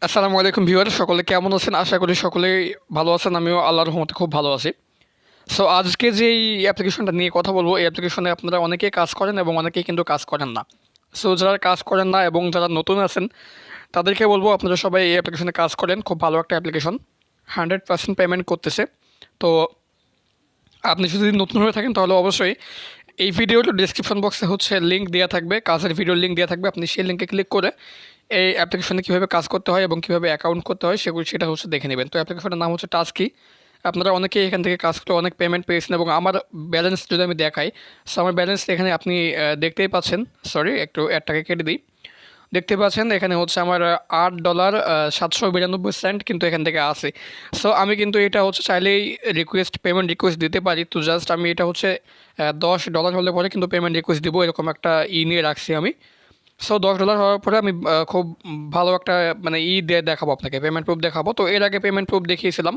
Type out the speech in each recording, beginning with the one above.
আসসালামু আলাইকুম ভিউয়ার, সকলে কেমন আছেন? আশা করি সকলেই ভালো আছেন। আমিও আল্লাহর রহমতে খুব ভালো আছি। সো আজকে যেই অ্যাপ্লিকেশনটা নিয়ে কথা বলবো, এই অ্যাপ্লিকেশনে আপনারা অনেকেই কাজ করেন এবং অনেকেই কিন্তু কাজ করেন না। সো যারা কাজ করেন না এবং যারা নতুন আছেন তাদেরকে বলবো আপনারা সবাই এই অ্যাপ্লিকেশনে কাজ করেন। খুব ভালো একটা অ্যাপ্লিকেশন, 100% পেমেন্ট করতেছে। তো আপনি যদি নতুন হয়ে থাকেন তাহলে অবশ্যই এই ভিডিওর ডিসক্রিপশন বক্সে লিঙ্ক দেওয়া থাকবে, কাজের ভিডিওর লিঙ্ক দেওয়া থাকবে। আপনি সেই লিঙ্কে ক্লিক করে এই অ্যাপ্লিকেশনে কীভাবে কাজ করতে হয় এবং কীভাবে অ্যাকাউন্ট করতে হয় সেটা দেখে নেবেন। তো অ্যাপ্লিকেশনের নাম হচ্ছে টাস্কি। আপনারা অনেকেই এখান থেকে কাজ করে অনেক পেমেন্ট পেয়েছেন এবং আমার ব্যালেন্স যদি আমি দেখাই, সো আমার ব্যালেন্স এখানে আপনি দেখতেই পাচ্ছেন। সরি, একটু অ্যাডটাকে কেটে দিই। দেখতে পাচ্ছেন এখানে আমার $8.792 কিন্তু এখান থেকে আসে। সো আমি কিন্তু এটা চাইলেই পেমেন্ট রিকোয়েস্ট দিতে পারি। তো জাস্ট আমি এটা $10 হলে পরে কিন্তু পেমেন্ট রিকোয়েস্ট দিব, এরকম একটা নিয়ে রাখছি আমি। সো $10 হওয়ার পরে আমি খুব ভালো একটা দিয়ে দেখাবো আপনাকে, পেমেন্ট প্রুফ দেখাবো। তো এর আগে পেমেন্ট প্রুফ দেখিয়েছিলাম,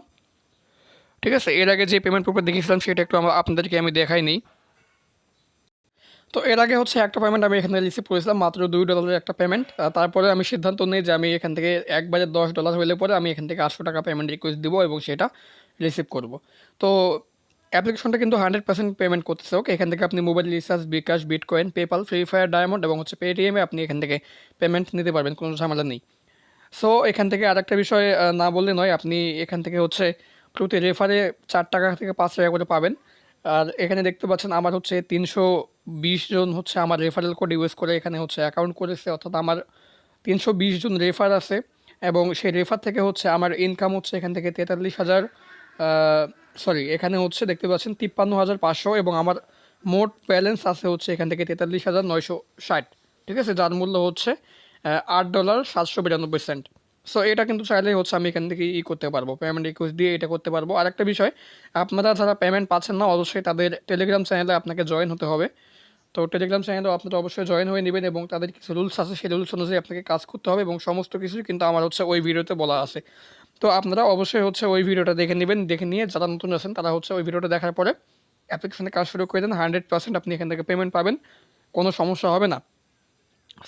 ঠিক আছে? এর আগে যে পেমেন্ট প্রুফটা দেখিয়েছিলাম সেটা একটু আপনাদেরকে আমি দেখাই নিই। তো এর আগে একটা পেমেন্ট আমি এখানে রিসিভ করেছিলাম, মাত্র $2 একটা পেমেন্ট। তারপরে আমি সিদ্ধান্ত নিই যে আমি এখান থেকে একবারে $10 হলে পরে আমি এখান থেকে $800 পেমেন্ট রিকোয়েস্ট দিব এবং সেটা রিসিভ করব। তো অ্যাপ্লিকেশনটা কিন্তু 100% পেমেন্ট করতেছে। ওকে, এখান থেকে আপনি mobile recharge, bKash, bitcoin, PayPal, Free Fire, diamond এবং পেটিএমে আপনি এখান থেকে পেমেন্ট নিতে পারবেন, কোনো ঝামেলা নেই। সো এখান থেকে আরেকটা বিষয় না বললে নয়, আপনি এখান থেকে প্রতি রেফারে $4 থেকে $5 করে পাবেন। আর এখানে দেখতে পাচ্ছেন আমার 320 জন আমার রেফারেল কোড ইউজ করে এখানে অ্যাকাউন্ট করেছে, অর্থাৎ আমার 320 জন রেফার আছে এবং সেই রেফার থেকে আমার ইনকাম এখান থেকে 43,000, সরি এখানে দেখতে পাচ্ছেন 53,500 এবং আমার মোট ব্যালেন্স আছে এখান থেকে 43,960, ঠিক আছে? যার মূল্য $8.792। সো এটা কিন্তু চাইলেই আমি এখান থেকে করতে পারবো, পেমেন্ট রিকোয়েস্ট দিয়ে এটা করতে পারবো। আরেকটা বিষয়, আপনারা যারা পেমেন্ট পাচ্ছেন না অবশ্যই তাদের টেলিগ্রাম চ্যানেলে আপনাকে জয়েন হতে হবে। তো টেলিগ্রাম চ্যানেলেও আপনারা অবশ্যই জয়েন হয়ে নেবেন এবং তাদের কিছু রুলস আছে, সেই রুলস অনুযায়ী আপনাকে কাজ করতে হবে এবং সমস্ত কিছুই কিন্তু আমার ওই ভিডিওতে বলা আছে। তো আপনারা অবশ্যই ওই ভিডিওটা দেখে নেবেন, দেখে নিয়ে যারা নতুন আছেন তারা ওই ভিডিওটা দেখার পরে অ্যাপ্লিকেশনে কাজ শুরু করে দেন। 100% আপনি এখান থেকে পেমেন্ট পাবেন, কোনো সমস্যা হবে না।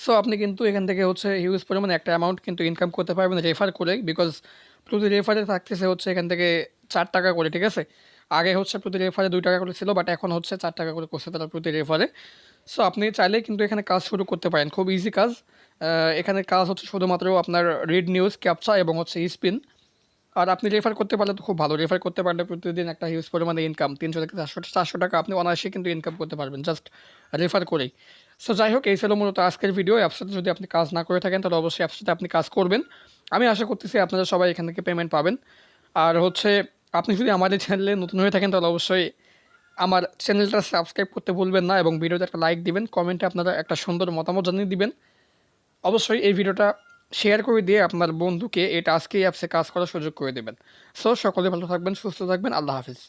সো আপনি কিন্তু এখান থেকে হিউজ পরিমাণে একটা অ্যামাউন্ট কিন্তু ইনকাম করতে পারবেন রেফার করে, বিকজ প্রতি রেফারে থাকতেছে এখান থেকে $4 করে, ঠিক আছে? আগে প্রতি রেফারে $2 করে ছিল, বাট এখন $4 করে করছে তারা প্রতি রেফারে। সো আপনি চাইলেই কিন্তু এখানে কাজ শুরু করতে পারেন, খুব ইজি কাজ। এখানে কাজ শুধুমাত্র আপনার রিড নিউজ, ক্যাপচা এবং স্পিন। আর আপনি রেফার করতে পারলে তো খুব ভালো, রেফার করতে পারলে প্রতিদিন একটা হিউজ পরিমাণে ইনকাম, 300 থেকে 400 টাকা আপনি অনায়াসে কিন্তু ইনকাম করতে পারবেন জাস্ট রেফার করেই। সো যাই হোক, এই ছিল মূলত আজকের ভিডিও। অ্যাপসাতে যদি আপনি কাজ না করে থাকেন তাহলে অবশ্যই অ্যাপসাতে আপনি কাজ করবেন। আমি আশা করতেছি আপনারা সবাই এখান থেকে পেমেন্ট পাবেন। আর আপনি যদি আমাদের চ্যানেলে নতুন হয়ে থাকেন তাহলে অবশ্যই আমার চ্যানেলটা সাবস্ক্রাইব করতে ভুলবেন না এবং ভিডিওতে একটা লাইক দিবেন, কমেন্টে আপনারা একটা সুন্দর মতামত জানিয়ে দিবেন। অবশ্যই এই ভিডিওটা শেয়ার করে দিয়ে আপনার বন্ধুকে এই টাস্কি অ্যাপসে কাজ করার সুযোগ করে দেবেন। সো সকলে ভালো থাকবেন, সুস্থ থাকবেন। আল্লাহ হাফিজ।